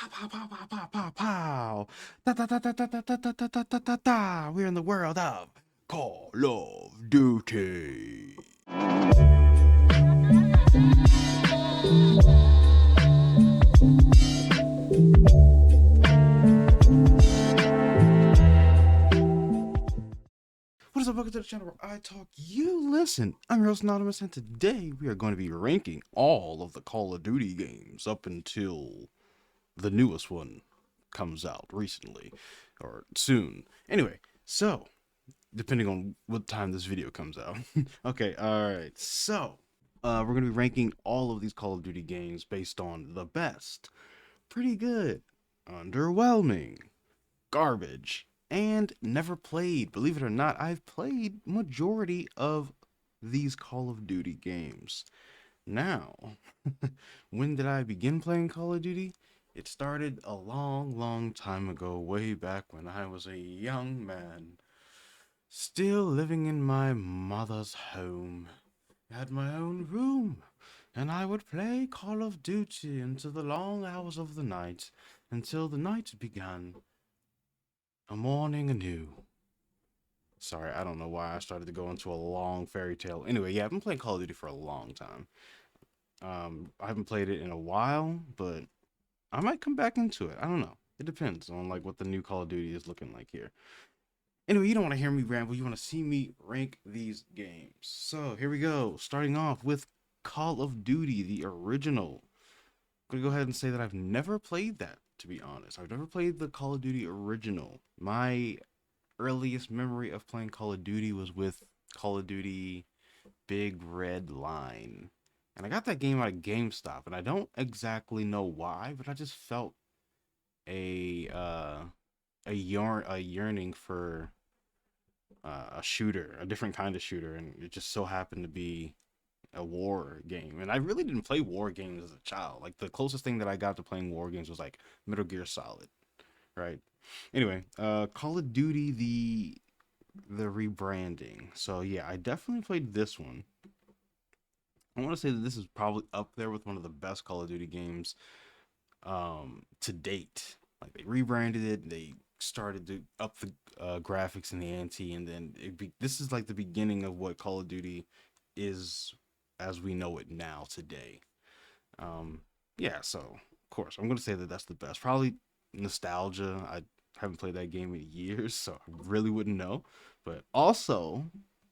Pow, pow, pow, pow, pow, pow, pow. Da, da, da, da, da, da, da, da, da, da, da, da, da. We're in the world of Call of Duty. What is up? Welcome to the channel where I talk, you listen. I'm your host Anonymous, and today we are going to be ranking all of the Call of Duty games up until the newest one comes out recently or soon. Anyway, so depending on what time this video comes out. Okay, all right. So, we're going to be ranking all of these Call of Duty games based on the best, pretty good, underwhelming, garbage, and never played. Believe it or not, I've played majority of these Call of Duty games. Now, when did I begin playing Call of Duty? It started a long, long time ago, way back when I was a young man, still living in my mother's home. I had my own room, and I would play Call of Duty into the long hours of the night, until the night began, a morning anew. Sorry, I don't know why I started to go into a long fairy tale. Anyway, yeah, I've been playing Call of Duty for a long time. I haven't played it in a while, but I might come back into it. I don't know. It depends on like what the new Call of Duty is looking like here. Anyway, you don't want to hear me ramble. You want to see me rank these games. So here we go. Starting off with Call of Duty, the original. I'm gonna go ahead and say that I've never played that, to be honest. I've never played the Call of Duty original. My earliest memory of playing Call of Duty was with Call of Duty Big Red Line. And I got that game out of GameStop, and I don't exactly know why, but I just felt a a yearning for a shooter, a different kind of shooter, and it just so happened to be a war game. And I really didn't play war games as a child. Like the closest thing that I got to playing war games was like Metal Gear Solid, right? Anyway, Call of Duty the rebranding. So yeah, I definitely played this one. I want to say that this is probably up there with one of the best Call of Duty games to date. Like they rebranded it, they started to up the graphics and the ante, and then this is like the beginning of what Call of Duty is as we know it now today. Um, yeah, so of course I'm gonna say that that's the best. Probably nostalgia. I haven't played that game in years, so I really wouldn't know. But also,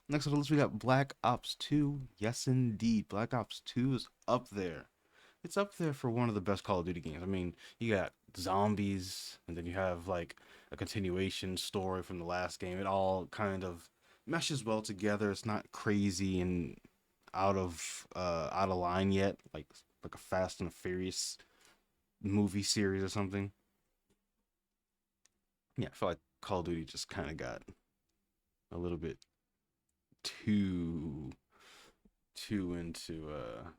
next on the list we got Black Ops 2. Yes, indeed, Black Ops 2 is up there. It's up there for one of the best Call of Duty games. I mean, you got zombies, and then you have like a continuation story from the last game. It all kind of meshes well together. It's not crazy and out of line yet, like a Fast and Furious movie series or something. Yeah, I feel like Call of Duty just kind of got a little bit too into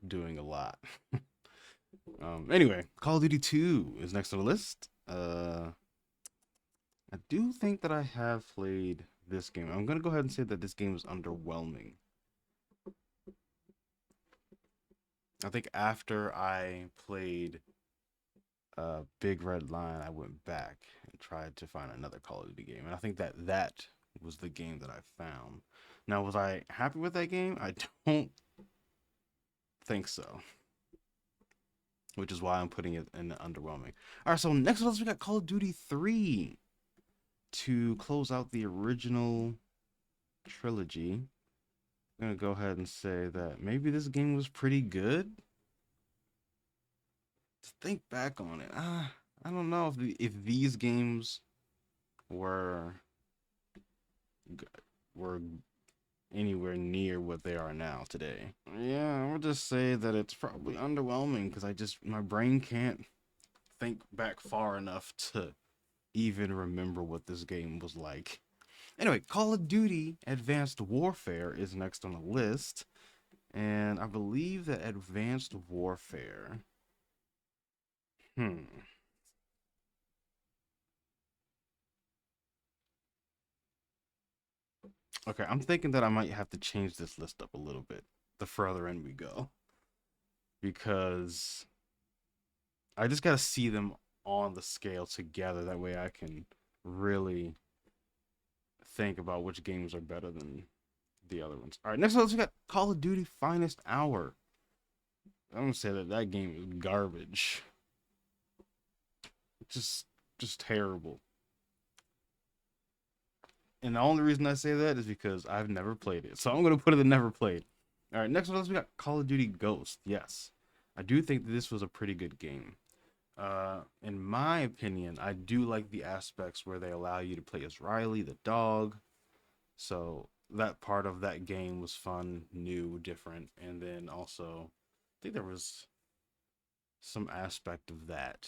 doing a lot. Anyway, Call of Duty 2 is next on the list. I do think that I have played this game. I'm gonna go ahead and say that this game is underwhelming. I think after I played Big Red Line, I went back and tried to find another Call of Duty game, and I think that that was the game that I found. Now, was I happy with that game? I don't think so, which is why I'm putting it in the underwhelming. All right, so next on us we got Call of Duty 3 to close out the original trilogy. I'm gonna go ahead and say that maybe this game was pretty good. To think back on it, I don't know if these games were were anywhere near what they are now today. Yeah, I would just say that it's probably underwhelming because my brain can't think back far enough to even remember what this game was like. Anyway, Call of Duty Advanced Warfare is next on the list, and I believe that Advanced Warfare. Hmm. Okay, I'm thinking that I might have to change this list up a little bit the further in we go because I just gotta see them on the scale together. That way I can really think about which games are better than the other ones. All right, next up we got Call of Duty Finest Hour. I'm gonna say that that game is garbage. Just just terrible. And the only reason I say that is because I've never played it. So I'm gonna put it in never played. All right, next one we got Call of Duty Ghost. Yes, I do think that this was a pretty good game. In my opinion, I do like the aspects where they allow you to play as Riley, the dog. So that part of that game was fun, new, different, and then also I think there was some aspect of that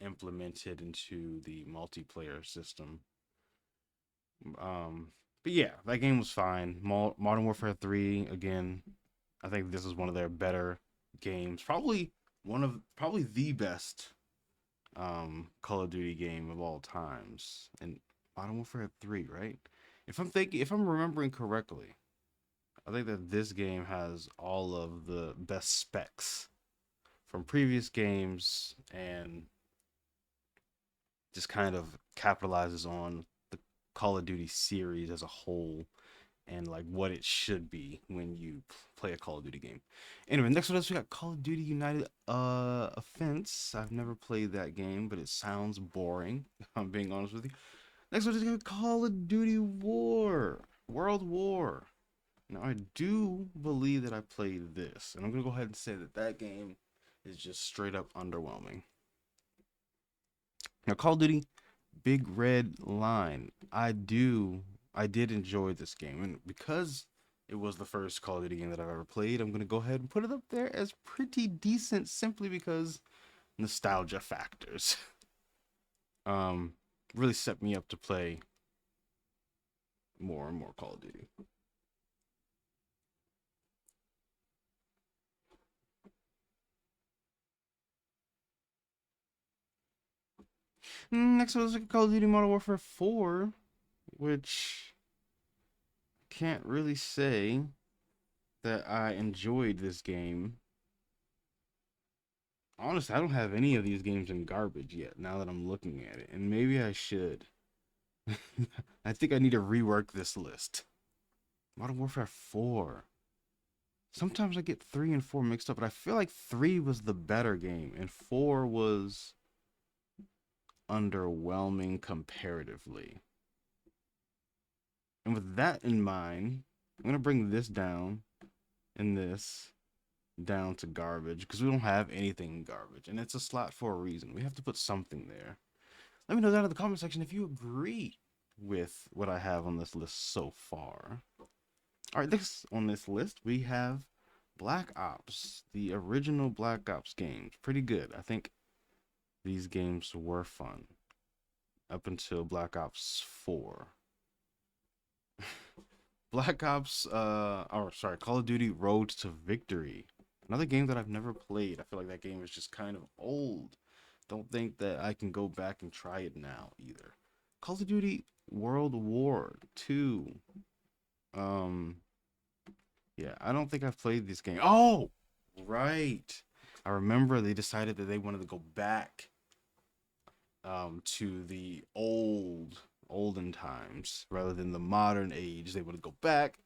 implemented into the multiplayer system. But yeah, that game was fine. Modern Warfare 3 again. I think this is one of their better games. Probably the best Call of Duty game of all times. And Modern Warfare 3, right? If I'm remembering correctly, I think that this game has all of the best specs from previous games and just kind of capitalizes on the Call of Duty series as a whole and like what it should be when you play a Call of Duty game. Anyway, next one us we got Call of Duty United Offense. I've never played that game, but it sounds boring. If I'm being honest with you. Next one is got Call of Duty World War. Now I do believe that I played this, and I'm gonna go ahead and say that that game is just straight up underwhelming. Now Call of Duty Big Red Line. I did enjoy this game, and because it was the first Call of Duty game that I've ever played, I'm gonna go ahead and put it up there as pretty decent, simply because nostalgia factors. um, really set me up to play more and more Call of Duty. Next was Call of Duty Modern Warfare 4, which can't really say that I enjoyed this game. Honestly, I don't have any of these games in garbage yet now that I'm looking at it, and maybe I should. I think I need to rework this list. Modern Warfare 4. Sometimes I get 3 and 4 mixed up, but I feel like 3 was the better game, and 4 was underwhelming comparatively. And with that in mind, I'm going to bring this down and this down to garbage because we don't have anything in garbage, and it's a slot for a reason. We have to put something there. Let me know down in the comment section if you agree with what I have on this list so far. All right, next on this list we have Black Ops, the original Black Ops games. Pretty good. I think these games were fun up until Black Ops 4. Call of Duty Road to Victory. Another game that I've never played. I feel like that game is just kind of old. Don't think that I can go back and try it now either. Call of Duty World War 2. Um, yeah, I don't think I've played this game. Oh, right. I remember they decided that they wanted to go back to the olden times rather than the modern age. They wanted to go back,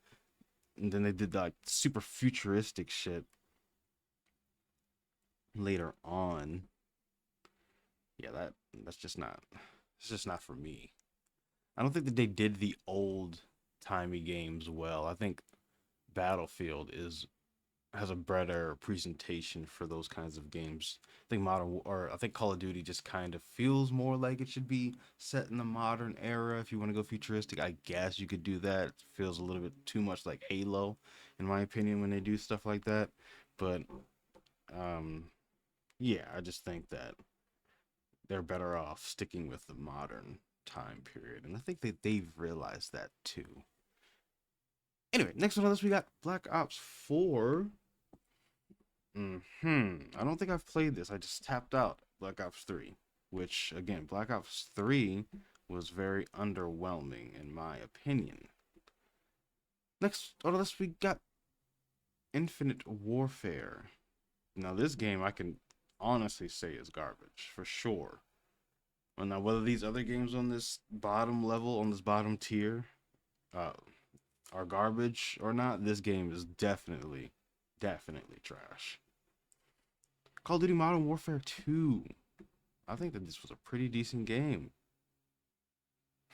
and then they did like super futuristic shit later on. Yeah, that's just not it's just not for me. I don't think that they did the old timey games well. I think Battlefield is has a better presentation for those kinds of games. I think Call of Duty just kind of feels more like it should be set in the modern era. If you want to go futuristic, I guess you could do that. It feels a little bit too much like Halo, in my opinion, when they do stuff like that. But um, yeah, I just think that they're better off sticking with the modern time period, and I think that they've realized that too. Anyway, next on this we got Black Ops 4. I don't think I've played this. I just tapped out Black Ops 3, which again, Black Ops 3 was very underwhelming in my opinion. Next on this we got Infinite Warfare. Now this game I can honestly say is garbage for sure. Well, now whether these other games on this bottom level, on this bottom tier, uh, are garbage or not, this game is definitely trash. Call of Duty Modern Warfare 2. I think that this was a pretty decent game.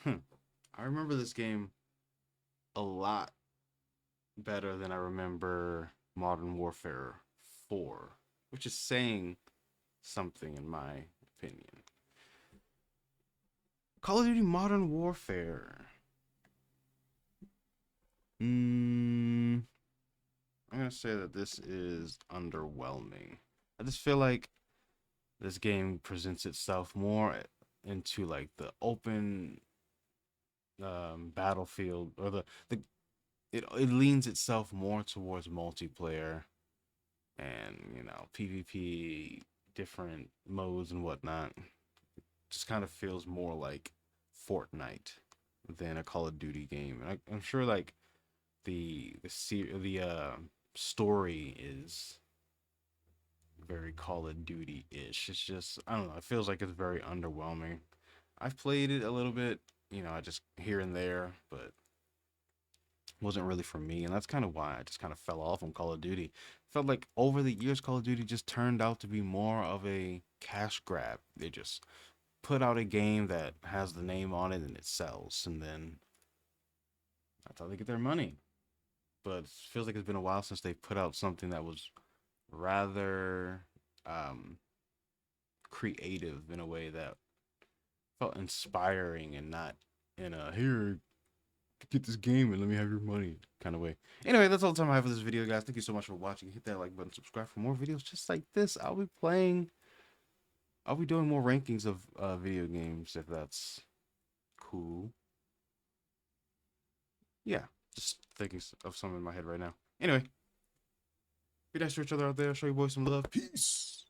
I remember this game a lot better than I remember Modern Warfare 4, which is saying something in my opinion. Call of Duty Modern Warfare. I'm gonna say that this is underwhelming. I just feel like this game presents itself more into like the open battlefield, or the it leans itself more towards multiplayer and PvP, different modes and whatnot. Just kind of feels more like Fortnite than a Call of Duty game. And I'm sure like the story is very Call of Duty ish. It's just, I don't know. It feels like it's very underwhelming. I've played it a little bit, I just here and there, but wasn't really for me, and that's kind of why I just kind of fell off on Call of Duty. Felt like over the years, Call of Duty just turned out to be more of a cash grab. They just put out a game that has the name on it and it sells, and then that's how they get their money. But it feels like it's been a while since they put out something that was rather um, creative in a way that felt inspiring and not in a here, get this game and let me have your money kind of way. Anyway, that's all the time I have for this video, guys. Thank you so much for watching. Hit that like button, subscribe for more videos just like this. I'll be doing more rankings of video games if that's cool. Yeah, just thinking of some in my head right now. Anyway, be nice to each other out there. Show you boys some love. Peace.